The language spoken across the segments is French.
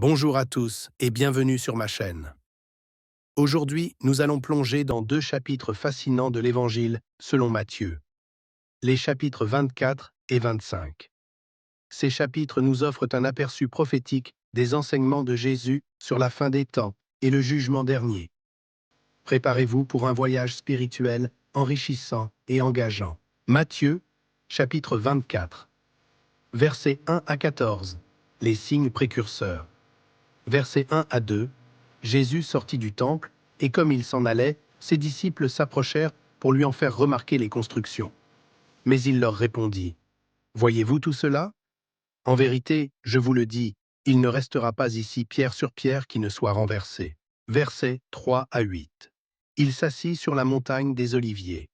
Bonjour à tous et bienvenue sur ma chaîne. Aujourd'hui, nous allons plonger dans deux chapitres fascinants de l'Évangile selon Matthieu, les chapitres 24 et 25. Ces chapitres nous offrent un aperçu prophétique des enseignements de Jésus sur la fin des temps et le jugement dernier. Préparez-vous pour un voyage spirituel enrichissant et engageant. Matthieu, chapitre 24, versets 1 à 14, les signes précurseurs. Versets 1 à 2, Jésus sortit du temple, et comme il s'en allait, ses disciples s'approchèrent pour lui en faire remarquer les constructions. Mais il leur répondit, « Voyez-vous tout cela? En vérité, je vous le dis, il ne restera pas ici pierre sur pierre qui ne soit renversée. » Versets 3 à 8. Il s'assit sur la montagne des Oliviers.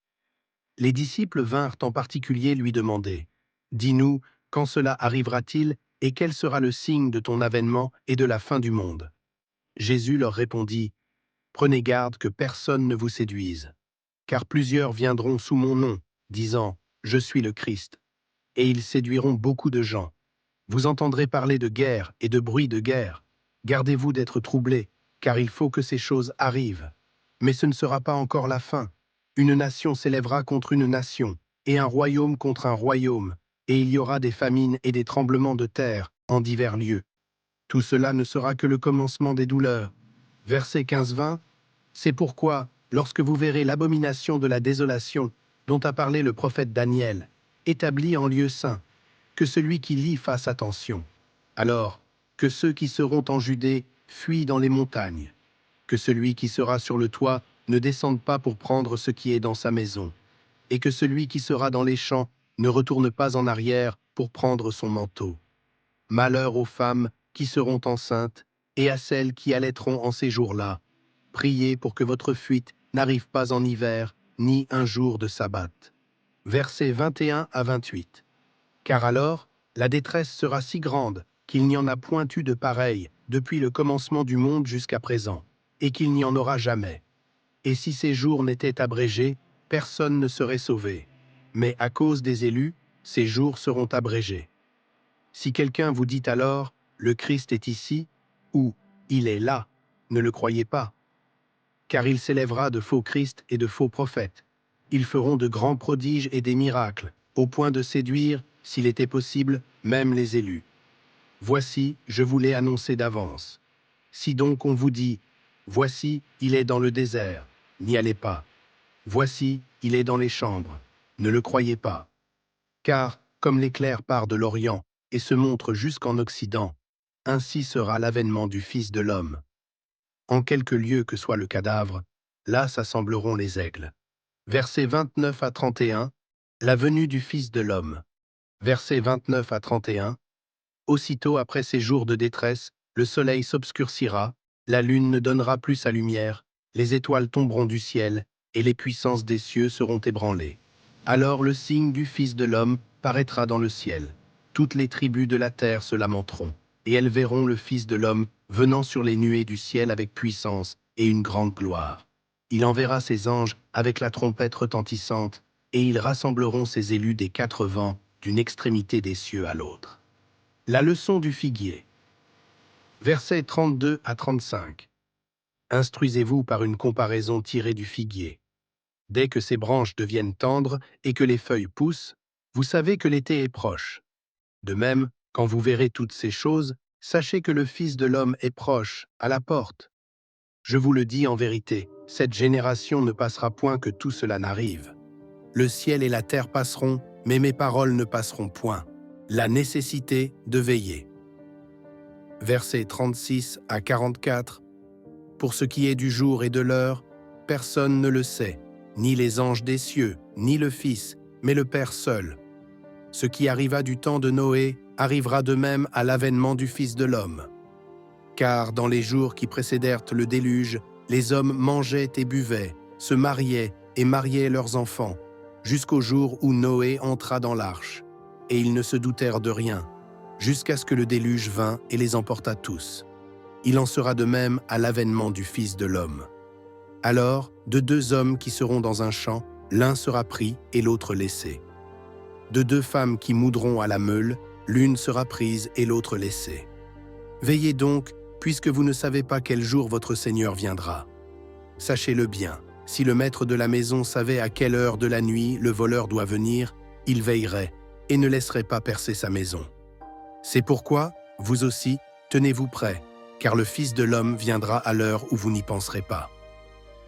Les disciples vinrent en particulier lui demander, « Dis-nous, quand cela arrivera-t-il et quel sera le signe de ton avènement et de la fin du monde ?» Jésus leur répondit, « Prenez garde que personne ne vous séduise, car plusieurs viendront sous mon nom, disant, « Je suis le Christ », et ils séduiront beaucoup de gens. Vous entendrez parler de guerre et de bruit de guerre. Gardez-vous d'être troublés, car il faut que ces choses arrivent. Mais ce ne sera pas encore la fin. Une nation s'élèvera contre une nation, et un royaume contre un royaume, et il y aura des famines et des tremblements de terre en divers lieux. Tout cela ne sera que le commencement des douleurs. Versets 15-20, c'est pourquoi, lorsque vous verrez l'abomination de la désolation dont a parlé le prophète Daniel, établie en lieu saint, que celui qui lit fasse attention. Alors, que ceux qui seront en Judée fuient dans les montagnes, que celui qui sera sur le toit ne descende pas pour prendre ce qui est dans sa maison, et que celui qui sera dans les champs ne retourne pas en arrière pour prendre son manteau. Malheur aux femmes qui seront enceintes et à celles qui allaiteront en ces jours-là. Priez pour que votre fuite n'arrive pas en hiver, ni un jour de sabbat. Versets 21 à 28. Car alors, la détresse sera si grande qu'il n'y en a point eu de pareil depuis le commencement du monde jusqu'à présent, et qu'il n'y en aura jamais. Et si ces jours n'étaient abrégés, personne ne serait sauvé. Mais à cause des élus, ces jours seront abrégés. Si quelqu'un vous dit alors, le Christ est ici, ou il est là, ne le croyez pas. Car il s'élèvera de faux Christ et de faux prophètes. Ils feront de grands prodiges et des miracles, au point de séduire, s'il était possible, même les élus. Voici, je vous l'ai annoncé d'avance. Si donc on vous dit, voici, il est dans le désert, n'y allez pas. Voici, il est dans les chambres, ne le croyez pas. Car, comme l'éclair part de l'Orient et se montre jusqu'en Occident, ainsi sera l'avènement du Fils de l'homme. En quelque lieu que soit le cadavre, là s'assembleront les aigles. Versets 29 à 31, la venue du Fils de l'homme. Versets 29 à 31, aussitôt après ces jours de détresse, le soleil s'obscurcira, la lune ne donnera plus sa lumière, les étoiles tomberont du ciel, et les puissances des cieux seront ébranlées. Alors le signe du Fils de l'homme paraîtra dans le ciel. Toutes les tribus de la terre se lamenteront, et elles verront le Fils de l'homme venant sur les nuées du ciel avec puissance et une grande gloire. Il enverra ses anges avec la trompette retentissante, et ils rassembleront ses élus des quatre vents, d'une extrémité des cieux à l'autre. La leçon du figuier. Versets 32 à 35. Instruisez-vous par une comparaison tirée du figuier. Dès que ses branches deviennent tendres et que les feuilles poussent, vous savez que l'été est proche. De même, quand vous verrez toutes ces choses, sachez que le Fils de l'homme est proche, à la porte. Je vous le dis en vérité, cette génération ne passera point que tout cela n'arrive. Le ciel et la terre passeront, mais mes paroles ne passeront point. La nécessité de veiller. Versets 36 à 44. Pour ce qui est du jour et de l'heure, personne ne le sait, ni les anges des cieux, ni le Fils, mais le Père seul. Ce qui arriva du temps de Noé arrivera de même à l'avènement du Fils de l'homme. Car dans les jours qui précédèrent le déluge, les hommes mangeaient et buvaient, se mariaient et mariaient leurs enfants, jusqu'au jour où Noé entra dans l'arche. Et ils ne se doutèrent de rien, jusqu'à ce que le déluge vînt et les emporta tous. Il en sera de même à l'avènement du Fils de l'homme. Alors, de deux hommes qui seront dans un champ, l'un sera pris et l'autre laissé. De deux femmes qui moudront à la meule, l'une sera prise et l'autre laissée. Veillez donc, puisque vous ne savez pas quel jour votre Seigneur viendra. Sachez-le bien, si le maître de la maison savait à quelle heure de la nuit le voleur doit venir, il veillerait et ne laisserait pas percer sa maison. C'est pourquoi, vous aussi, tenez-vous prêts, car le Fils de l'homme viendra à l'heure où vous n'y penserez pas.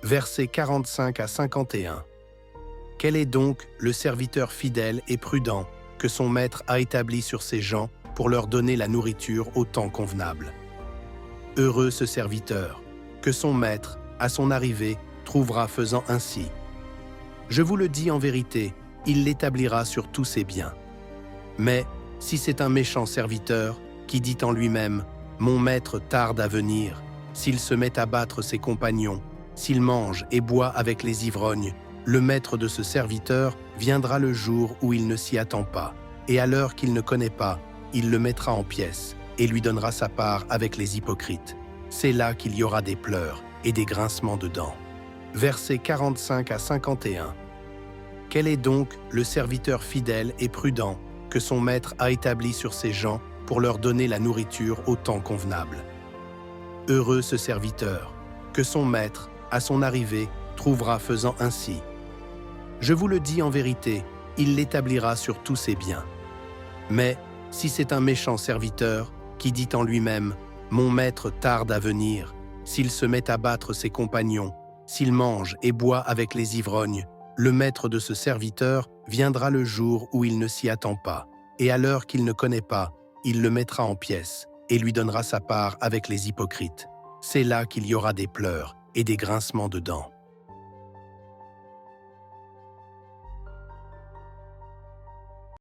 Versets 45 à 51. Quel est donc le serviteur fidèle et prudent que son maître a établi sur ses gens pour leur donner la nourriture au temps convenable? Heureux ce serviteur, que son maître, à son arrivée, trouvera faisant ainsi. Je vous le dis en vérité, il l'établira sur tous ses biens. Mais si c'est un méchant serviteur qui dit en lui-même « Mon maître tarde à venir », s'il se met à battre ses compagnons, s'il mange et boit avec les ivrognes, le maître de ce serviteur viendra le jour où il ne s'y attend pas, et à l'heure qu'il ne connaît pas, il le mettra en pièces et lui donnera sa part avec les hypocrites. C'est là qu'il y aura des pleurs et des grincements de dents. Versets 45 à 51. Quel est donc le serviteur fidèle et prudent que son maître a établi sur ses gens pour leur donner la nourriture au temps convenable? Heureux ce serviteur, que son maître, à son arrivée, trouvera faisant ainsi. Je vous le dis en vérité, il l'établira sur tous ses biens. Mais si c'est un méchant serviteur qui dit en lui-même « Mon maître tarde à venir », s'il se met à battre ses compagnons, s'il mange et boit avec les ivrognes, le maître de ce serviteur viendra le jour où il ne s'y attend pas, et à l'heure qu'il ne connaît pas, il le mettra en pièces et lui donnera sa part avec les hypocrites. C'est là qu'il y aura des pleurs et des grincements de dents.